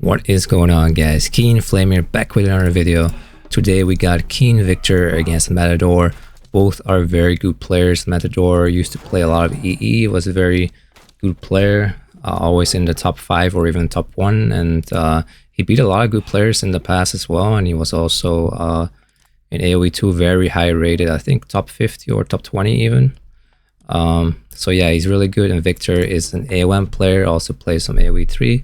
What is going on, guys? KeeN Flame here, back with another video. Today we got KeeN Victor against Matador. Both are very good players. Matador used to play a lot of EE, was a very good player, always in the top 5 or even top 1, and he beat a lot of good players in the past as well, and he was also in AoE 2 very high rated, I think top 50 or top 20 even. So yeah, he's really good, and Victor is an AoM player, also plays some AoE 3.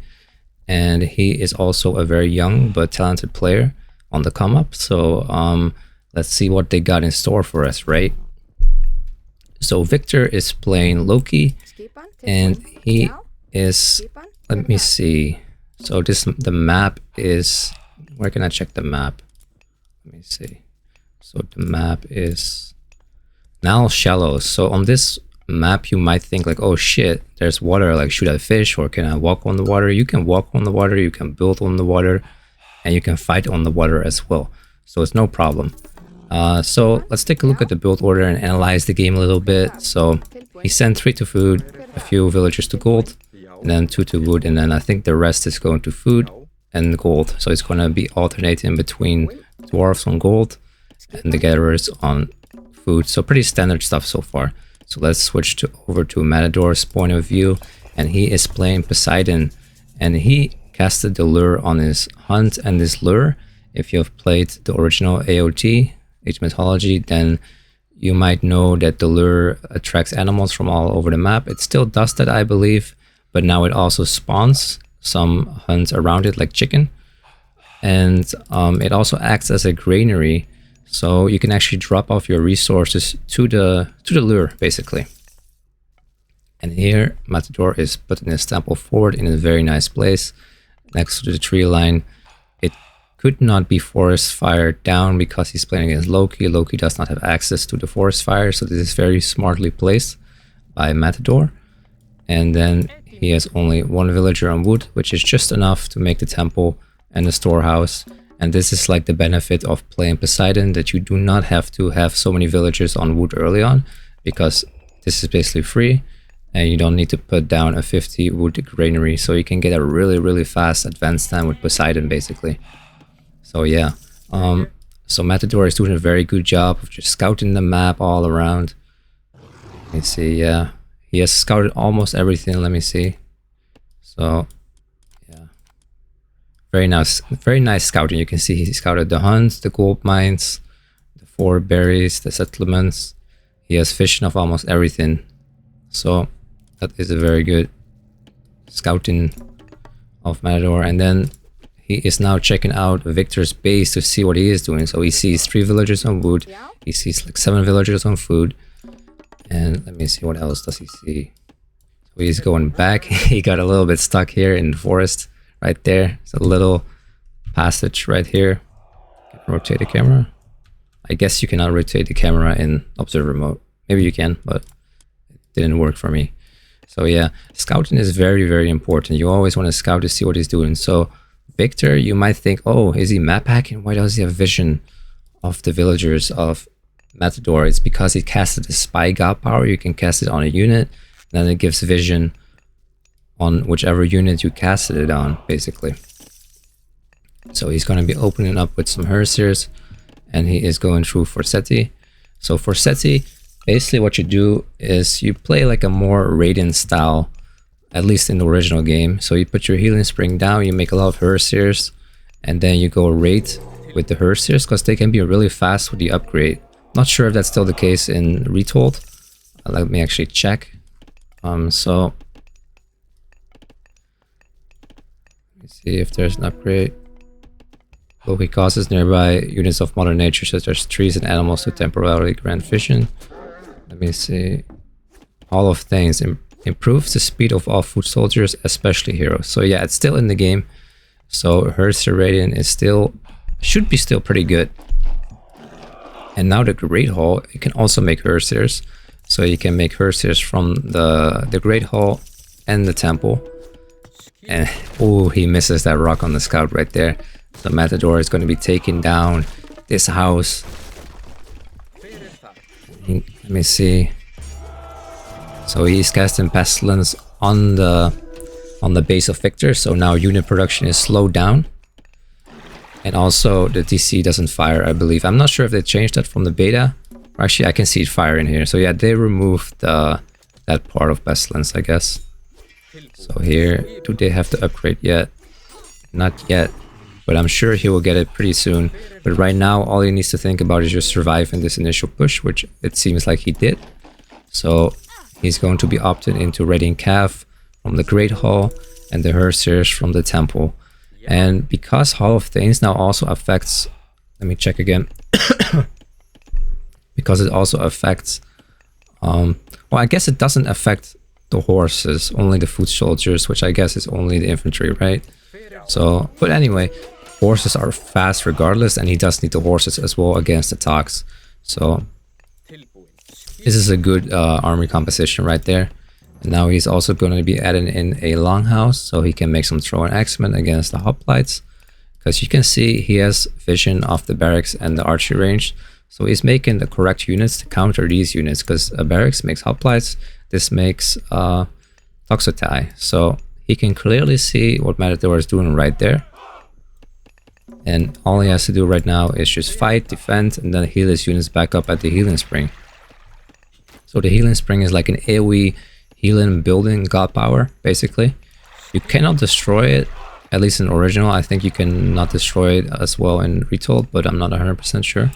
And he is also a very young but talented player on the come up. So let's see what they got in store for us, right? So Victor is playing Loki, and he is, let me see. So the map is, where can I check the map? Let me see. So the map is now Shallows. So on this map you might think like, oh shit, there's water, like should I fish or can I walk on the water? You can walk on the water, you can build on the water, and you can fight on the water as well, so it's no problem. So let's take a look at the build order and analyze the game a little bit. So he sent 3 to food, a few villagers to gold, and then 2 to wood, and then I think the rest is going to food and gold. So it's going to be alternating between dwarves on gold and the gatherers on food. So pretty standard stuff so far. So let's switch over to Matador's point of view, and he is playing Poseidon, and he casted the lure on his hunt. And this lure, if you have played the original AOT, Age Mythology, then you might know that the lure attracts animals from all over the map. It still does that, I believe, but now it also spawns some hunts around it, like chicken, and it also acts as a granary. So you can actually drop off your resources to the lure, basically. And here Matador is putting his temple forward in a very nice place next to the tree line. It could not be forest fire down because he's playing against Loki. Loki does not have access to the forest fire, so this is very smartly placed by Matador. And then he has only 1 villager on wood, which is just enough to make the temple and the storehouse. And this is like the benefit of playing Poseidon, that you do not have to have so many villagers on wood early on, because this is basically free and you don't need to put down a 50 wood granary. So you can get a really fast advance time with Poseidon, basically. So yeah, so Matador is doing a very good job of just scouting the map all around. Let me see, yeah, he has scouted almost everything. Let me see. So very nice scouting. You can see he scouted the hunts, the gold mines, the 4 berries, the settlements. He has vision of almost everything. So that is a very good scouting of Matador. And then he is now checking out Victor's base to see what he is doing. So he sees 3 villagers on wood. He sees like 7 villagers on food. And let me see, what else does he see? So he's going back. He got a little bit stuck here in the forest. Right there, it's a little passage right here. Can I rotate the camera? I guess you cannot rotate the camera in observer mode. Maybe you can, but it didn't work for me. So yeah, scouting is very important. You always want to scout to see what he's doing. So Victor, you might think, oh, is he map hacking? Why does he have vision of the villagers of Matador? It's because he casted the spy god power. You can cast it on a unit, then it gives vision on whichever unit you casted it on, basically. So he's going to be opening up with some Hersiers, and he is going through Forseti. So Forseti, basically what you do is you play like a more Radiant style, at least in the original game. So you put your healing spring down, you make a lot of Hersiers, and then you go raid with the Hersiers, because they can be really fast with the upgrade. Not sure if that's still the case in Retold. Let me actually check. So see if there's an upgrade. Loki causes nearby units of Mother Nature, such as trees and animals, to temporarily grant vision. Let me see. All of things improves the speed of all foot soldiers, especially heroes. So yeah, it's still in the game. So Hersier Radiant is should be still pretty good. And now the Great Hall, you can also make Hersiers. So you can make Hersiers from the Great Hall and the temple. And oh, he misses that rock on the scout right there. So Matador is going to be taking down this house. Let me see. So he's casting Pestilence on the on the base of Victor, so now unit production is slowed down. And also the DC doesn't fire, I believe. I'm not sure if they changed that from the beta. Actually, I can see it fire in here. So yeah, they removed that part of Pestilence, I guess. So here, do they have to upgrade yet? Not yet, but I'm sure he will get it pretty soon. But right now, all he needs to think about is just surviving this initial push, which it seems like he did. So he's going to be opted into Radiant Calf from the Great Hall and the Hersiers from the Temple. And because Hall of Thanes now also affects, let me check again, because it also affects, well, I guess it doesn't affect the horses, only the foot soldiers, which I guess is only the infantry, right? So, but anyway, horses are fast regardless, and he does need the horses as well against the Tox. So this is a good army composition right there. And now he's also going to be adding in a longhouse, so he can make some throw and axemen against the hoplites. Because you can see he has vision of the barracks and the archery range. So he's making the correct units to counter these units, because a barracks makes hoplites, this makes Toxotai. So he can clearly see what Matador is doing right there. And all he has to do right now is just fight, defend, and then heal his units back up at the healing spring. So the healing spring is like an AoE healing building god power, basically. You cannot destroy it, at least in original. I think you can not destroy it as well in Retold, but I'm not 100% sure.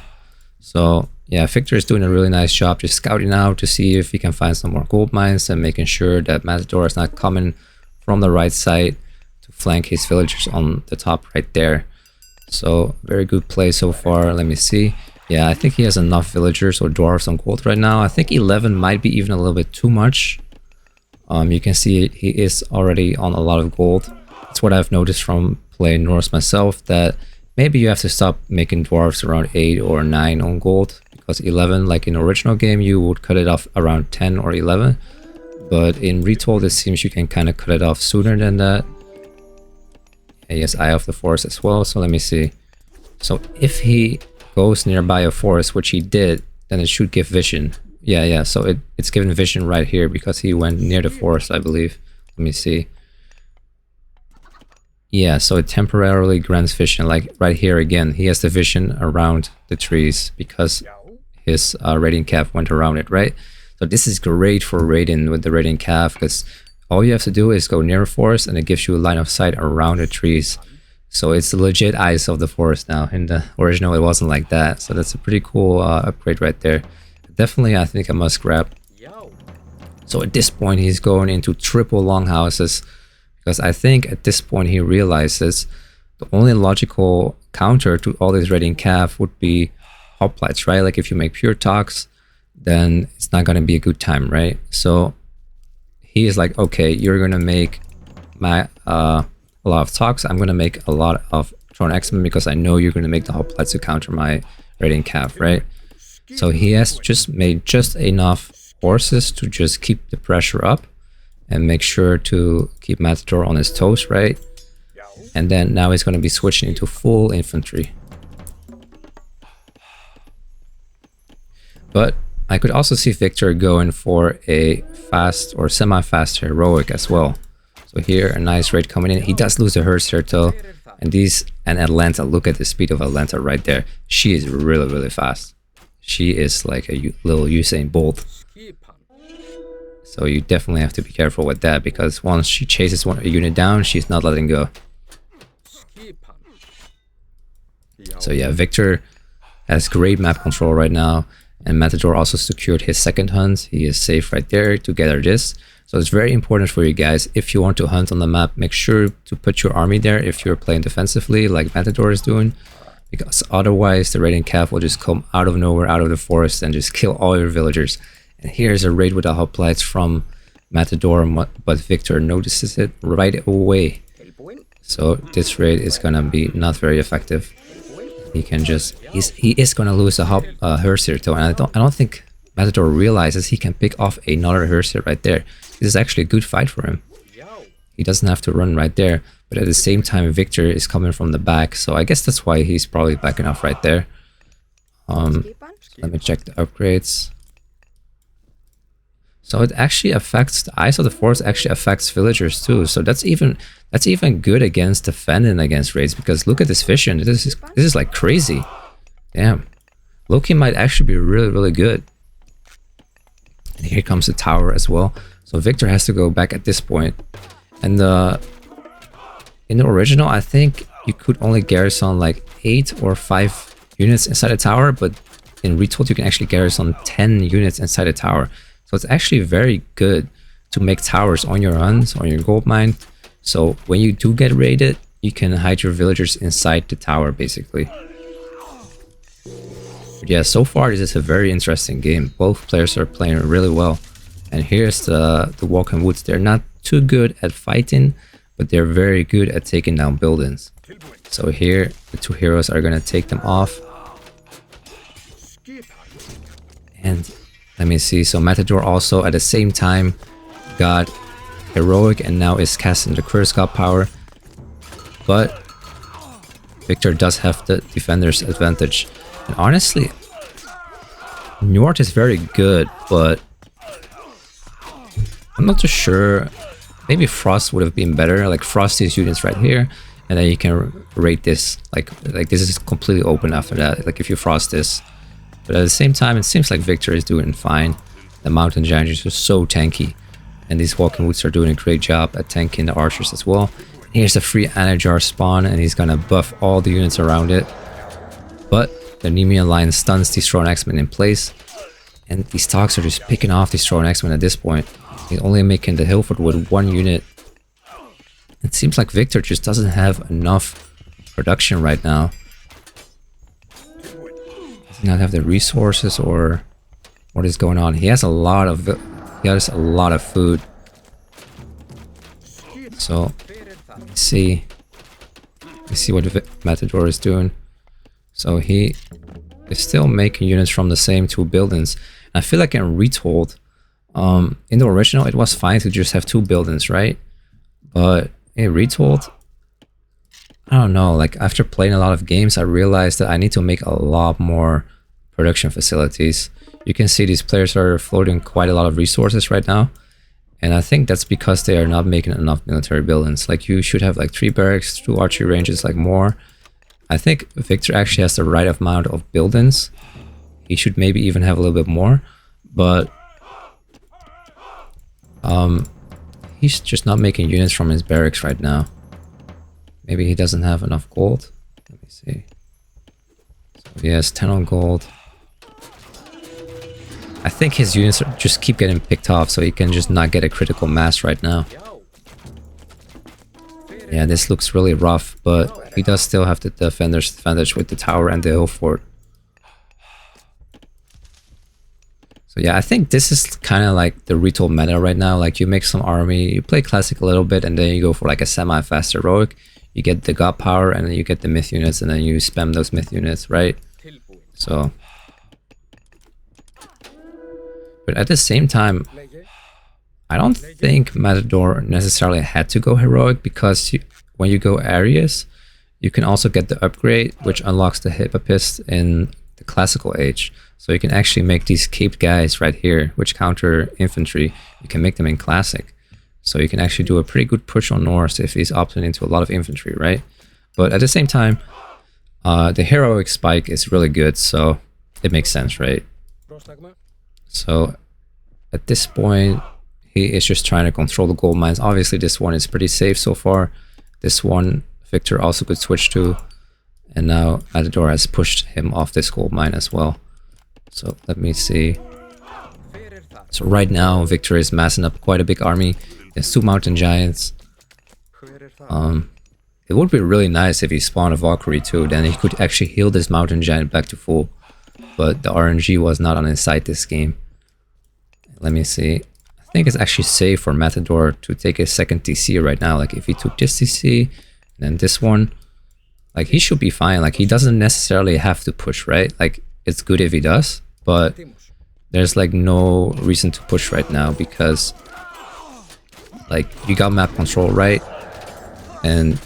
So yeah, Victor is doing a really nice job just scouting out to see if he can find some more gold mines and making sure that Matador is not coming from the right side to flank his villagers on the top right there. So very good play so far. Let me see. Yeah, I think he has enough villagers or dwarves on gold right now. I think 11 might be even a little bit too much. You can see he is already on a lot of gold. That's what I've noticed from playing Norse myself, that maybe you have to stop making dwarves around 8 or 9 on gold, because 11, like in the original game, you would cut it off around 10 or 11. But in Retold, it seems you can kind of cut it off sooner than that. He has Eye of the Forest as well, so let me see. So if he goes nearby a forest, which he did, then it should give vision. Yeah, so it's given vision right here because he went near the forest, I believe. Let me see. Yeah, so it temporarily grants vision, like right here again. He has the vision around the trees because his Radiant Calf went around it, right? So this is great for raiding with the Radiant Calf, because all you have to do is go near a forest and it gives you a line of sight around the trees. So it's the legit eyes of the forest now. In the original, it wasn't like that. So that's a pretty cool upgrade right there. Definitely, I think I must grab. So at this point, he's going into triple longhouses, because I think at this point he realizes the only logical counter to all this Radiant Calf would be hoplites, right? Like if you make pure Tox, then it's not going to be a good time, right? So he is like, okay, you're going to make my a lot of Tox. I'm going to make a lot of Throne Axemen because I know you're going to make the hoplites to counter my Radiant Calf, right? So he has just made just enough horses to just keep the pressure up and make sure to keep Matador on his toes, right? And then now he's going to be switching into full infantry. But I could also see Victor going for a fast or semi-fast heroic as well. So here, a nice raid coming in. He does lose a Hersier though. And Atlanta, look at the speed of Atlanta right there. She is really, really fast. She is like a little Usain Bolt. So you definitely have to be careful with that, because once she chases a unit down, she's not letting go. So yeah, Victor has great map control right now, and Matador also secured his second hunt. He is safe right there to gather this. So it's very important for you guys, if you want to hunt on the map, make sure to put your army there if you're playing defensively like Matador is doing, because otherwise the Radiant Calf will just come out of nowhere, out of the forest, and just kill all your villagers. And here's a raid with the hoplites from Matador, but Victor notices it right away. So this raid is gonna be not very effective. He can just he is gonna lose a Hersier though, and I don't think Matador realizes he can pick off another Hersier right there. This is actually a good fight for him. He doesn't have to run right there, but at the same time Victor is coming from the back, so I guess that's why he's probably backing off right there. Let me check the upgrades. So it actually affects the Eyes of the Forest, actually affects villagers too. So that's even good against defending against raids, because look at this vision. This is like crazy. Damn. Loki might actually be really, really good. And here comes the tower as well. So Victor has to go back at this point. And in the original, I think you could only garrison like 8 or 5 units inside a tower, but in Retold you can actually garrison 10 units inside a tower. So it's actually very good to make towers on your runs, on your gold mine. So when you do get raided, you can hide your villagers inside the tower, basically. But yeah, so far this is a very interesting game. Both players are playing really well. And here's the Walking Woods. They're not too good at fighting, but they're very good at taking down buildings. So here, the 2 heroes are gonna take them off. And let me see, so Matador also at the same time got Heroic and now is casting the Curse God power. But Victor does have the defender's advantage. And honestly, Njord is very good, but I'm not too sure. Maybe Frost would have been better, like Frost these units right here, and then you can raid this. Like this is completely open after that, like if you Frost this. But at the same time, it seems like Victor is doing fine. The Mountain Giants are so tanky, and these Walking Woods are doing a great job at tanking the archers as well. Here's a free Anajar spawn, and he's gonna buff all the units around it. But the Nemean line stuns these Throne Axemen in place, and these Talks are just picking off these Throne Axemen at this point. He's only making the Hilford with 1 unit. It seems like Victor just doesn't have enough production right now. Does he not have the resources, or what is going on? He has a lot of food. So let's see what Matador is doing. So he is still making units from the same 2 buildings. And I feel like in Retold, in the original, it was fine to just have 2 buildings, right? But in Retold, I don't know, like after playing a lot of games, I realized that I need to make a lot more production facilities. You can see these players are floating quite a lot of resources right now. And I think that's because they are not making enough military buildings. Like you should have like 3 barracks, 2 archery ranges, like more. I think Victor actually has the right amount of buildings. He should maybe even have a little bit more. But he's just not making units from his barracks right now. Maybe he doesn't have enough gold. Let me see. So he has 10 on gold. I think his units just keep getting picked off, so he can just not get a critical mass right now. Yeah, this looks really rough, but he does still have the defender's advantage with the tower and the hill fort. So yeah, I think this is kind of like the Retold meta right now. Like you make some army, you play classic a little bit, and then you go for like a semi-fast heroic. You get the god power, and then you get the myth units, and then you spam those myth units, right? So, but at the same time, I don't think Matador necessarily had to go heroic, because when you go Arius, you can also get the upgrade, which unlocks the Hippopist in the classical age. So you can actually make these caped guys right here, which counter infantry. You can make them in classic. So you can actually do a pretty good push on Norse if he's opting into a lot of infantry, right? But at the same time, the heroic spike is really good, so it makes sense, right? So at this point, he is just trying to control the gold mines. Obviously, this one is pretty safe so far. This one, Victor also could switch to. And now Matador has pushed him off this gold mine as well. So let me see. So right now, Victor is massing up quite a big army. There's 2 mountain giants. It would be really nice if he spawned a Valkyrie too. Then he could actually heal this mountain giant back to full. But the RNG was not on his side this game. Let me see. I think it's actually safe for Matador to take a second TC right now. Like if he took this TC, and then this one, like he should be fine. Like he doesn't necessarily have to push, right? Like it's good if he does, but there's like no reason to push right now, because like you got map control, right? And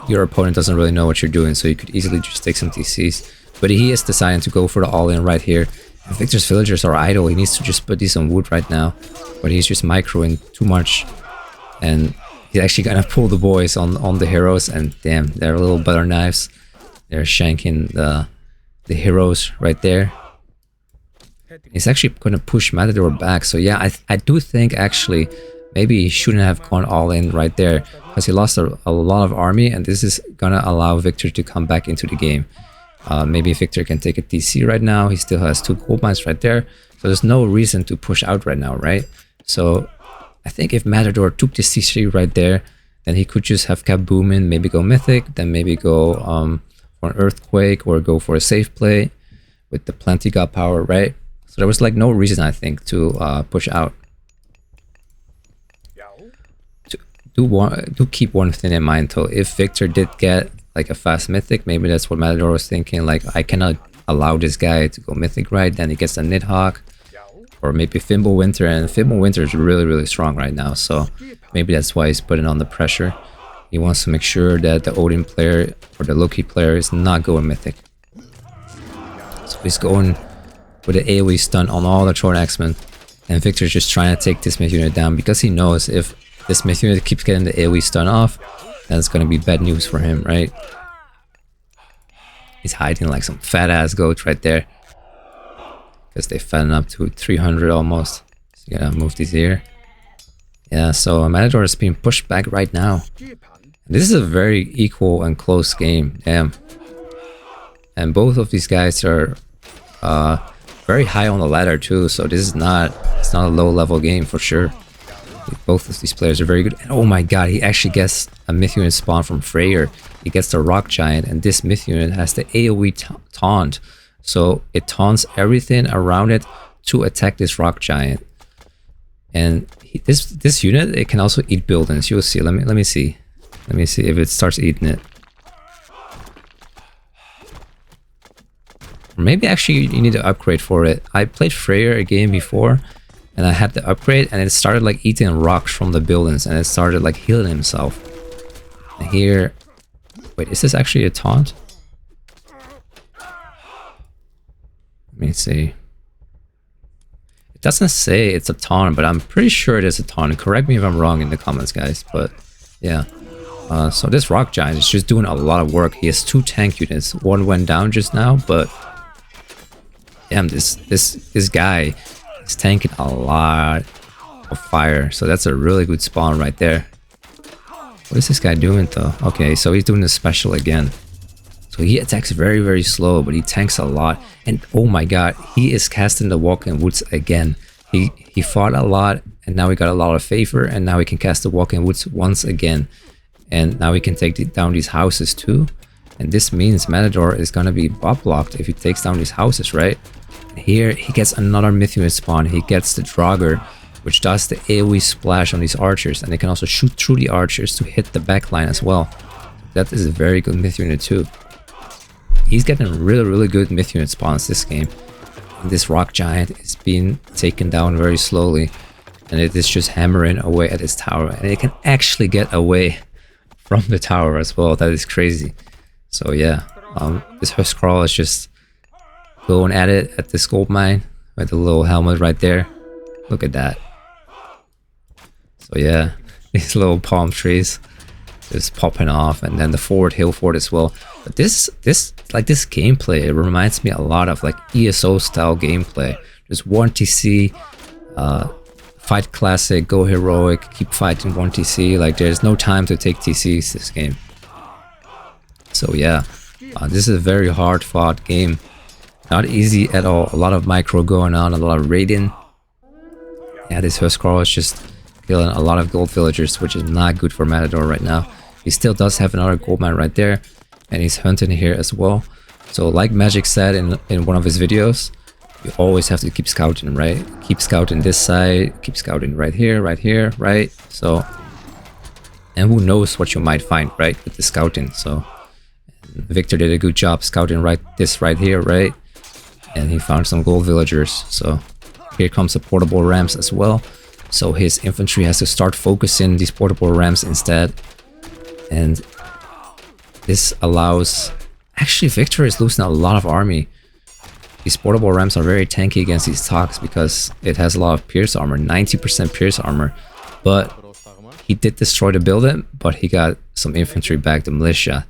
your opponent doesn't really know what you're doing, so you could easily just take some TCs. But he is deciding to go for the all-in right here. Victor's villagers are idle. He needs to just put these on wood right now, but he's just microing too much, and he's actually gonna pull the boys on the heroes. And damn, they're little butter knives. They're shanking the heroes right there. He's actually gonna push Matador back. So yeah, I do think actually maybe he shouldn't have gone all in right there, because he lost a lot of army, and this is gonna allow Victor to come back into the game. Maybe Victor can take a DC right now. He still has 2 gold mines right there. So there's no reason to push out right now, right? So I think if Matador took this DC right there, then he could just have kept booming, maybe go Mythic, then maybe go for an Earthquake or go for a safe play with the plenty god power, right? So there was like no reason, I think, to push out. Do keep one thing in mind though. If Victor did get like a fast Mythic, maybe that's what Matador was thinking, like I cannot allow this guy to go Mythic, right? Then he gets a Nidhogg, or maybe Fimbulwinter, and Fimbulwinter is really strong right now, so maybe that's why he's putting on the pressure. He wants to make sure that the Odin player or the Loki player is not going Mythic. So he's going with the AoE stun on all the Troll Axemen, and Victor's just trying to take this myth unit down, because he knows if this myth unit keeps getting the AoE stun off, then it's gonna be bad news for him, right? He's hiding like some fat ass goats right there, because they fatten up to 300 almost. So you gotta move these here. Yeah, so Matador is being pushed back right now. This is a very equal and close game, damn. And both of these guys are very high on the ladder too, so this is it's not a low level game for sure. Both of these players are very good. And oh my god, he actually gets a myth unit spawn from Freyr. He gets the Rock Giant, and this myth unit has the AoE taunt. So it taunts everything around it to attack this Rock Giant. And this unit, it can also eat buildings. You'll see. Let me see. Let me see if it starts eating it. Or maybe actually you need to upgrade for it. I played Freyr a game before, and I had the upgrade, and it started like eating rocks from the buildings, and it started like healing himself. And here, wait, is this actually a taunt? Let me see. It doesn't say it's a taunt, but I'm pretty sure it is a taunt. Correct me if I'm wrong in the comments, guys. But yeah. So this Rock Giant is just doing a lot of work. He has 2 tank units. One went down just now, but damn, this guy is tanking a lot of fire. So that's a really good spawn right there. What is this guy doing though? Okay, so he's doing the special again. So he attacks very slow, but he tanks a lot. And oh my god, he is casting the Walking Woods again. He fought a lot, and now he got a lot of favor, and now he can cast the Walking Woods once again. And now he can take down these houses too. And this means Matador is gonna be bot blocked if he takes down these houses, right? And here he gets another myth unit spawn. He gets the Draugr, which does the AoE splash on these archers, and they can also shoot through the archers to hit the backline as well. That is a very good myth unit too. He's getting really good myth unit spawns this game. And this Rock Giant is being taken down very slowly, and it is just hammering away at his tower, and it can actually get away from the tower as well. That is crazy. So yeah, this Huskarl is just going at it at this gold mine with the little helmet right there. Look at that. So yeah, these little palm trees just popping off, and then the hill fort as well. But this gameplay, it reminds me a lot of like ESO style gameplay. Just 1 TC, fight classic, go heroic, keep fighting 1 TC. Like there's no time to take TCs this game. So yeah, this is a very hard fought game. Not easy at all. A lot of micro going on, a lot of raiding. Yeah, this Huskarl is just killing a lot of gold villagers, which is not good for Matador right now. He still does have another gold mine right there, and he's hunting here as well. So like Magic said in one of his videos, you always have to keep scouting, right? Keep scouting this side, keep scouting right here, right? So, and who knows what you might find, right, with the scouting. So Victor did a good job scouting right here, right? And he found some gold villagers. So here comes the portable rams as well. So his infantry has to start focusing these portable rams instead. And this allows... Actually, Victor is losing a lot of army. these portable ramps are very tanky against these talks because it has a lot of pierce armor, 90% pierce armor. But he did destroy the building, but he got some infantry back, the militia.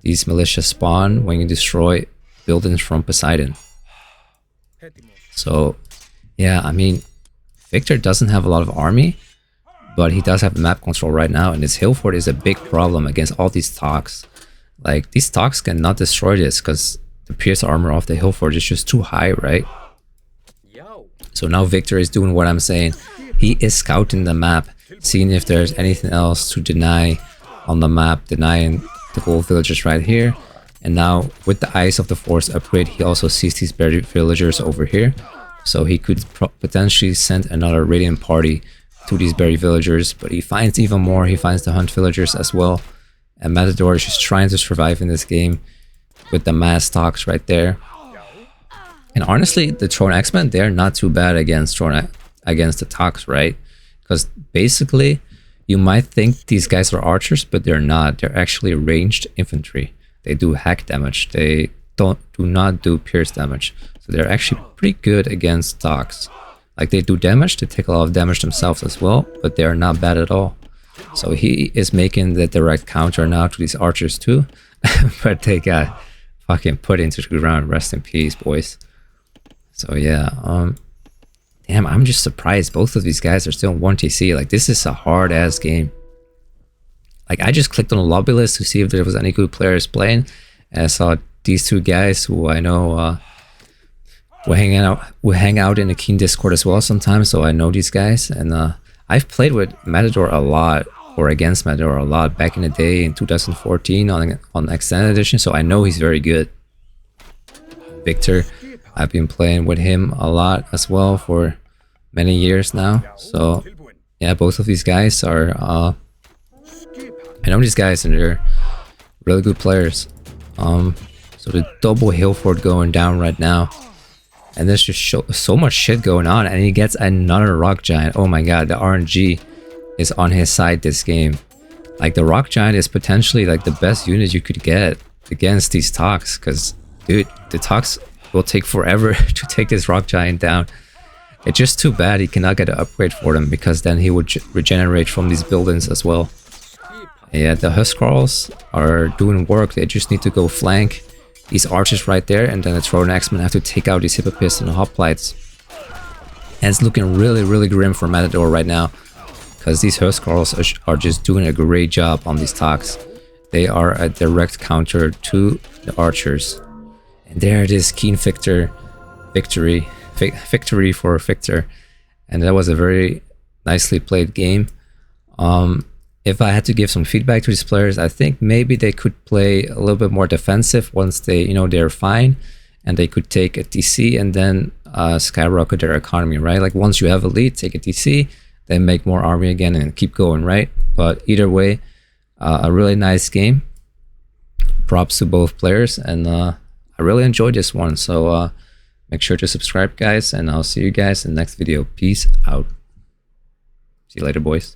These militia spawn when you destroy buildings from Poseidon. So yeah, I mean, Victor doesn't have a lot of army, but he does have map control right now, and this hill fort is a big problem against all these talks. Like, these talks cannot destroy this because the pierce armor of the hill fort is just too high, right? So now Victor is doing what I'm saying. He is scouting the map, seeing if there's anything else to deny on the map, denying the gold villagers right here. And now with the Eyes of the Forest upgrade, he also sees these buried villagers over here. So he could potentially send another Radiant party to these buried villagers, but he finds even more. He finds the Hunt villagers as well. And Matador is just trying to survive in this game with the mass talks right there. And honestly, the Throne X-Men, they're not too bad against the talks, right? Because basically, you might think these guys are archers, but they're not. They're actually ranged infantry. They do hack damage. They do not do pierce damage. So they're actually pretty good against talks. Like, they do damage, they take a lot of damage themselves as well, but they're not bad at all. So he is making the direct counter now to these archers too. But they got fucking put into the ground. Rest in peace, boys. So yeah, damn, I'm just surprised both of these guys are still in 1 TC. Like, this is a hard ass game. Like, I just clicked on the lobby list to see if there was any good players playing, and I saw these two guys who I know we hang out in the KeeN Discord as well sometimes, so I know these guys. And I've played with Matador a lot, or against Matador a lot, back in the day in 2014 on Extended Edition, so I know he's very good. Victor, I've been playing with him a lot as well for many years now. So yeah, both of these guys are I know these guys, and they're really good players. So the double hill fort going down right now, and there's just so much shit going on, and he gets another rock giant. Oh my god, the RNG is on his side this game. Like, the rock giant is potentially like the best unit you could get against these talks, because dude, the talks will take forever to take this rock giant down. It's just too bad he cannot get an upgrade for them, because then he would regenerate from these buildings as well. Yeah, the Huskarls are doing work. They just need to go flank these archers right there, and then the Throne X-Men have to take out these Hippopists and the Hoplites. And it's looking really, really grim for Matador right now, because these Huskarls are just doing a great job on these talks. They are a direct counter to the archers. And there it is, KeeN victory for Victor. And that was a very nicely played game. If I had to give some feedback to these players, I think maybe they could play a little bit more defensive once they, they're fine, and they could take a DC and then skyrocket their economy, right? Like, once you have a lead, take a DC, then make more army again and keep going, right? But either way, a really nice game. Props to both players, and I really enjoyed this one. So make sure to subscribe, guys, and I'll see you guys in the next video. Peace out. See you later, boys.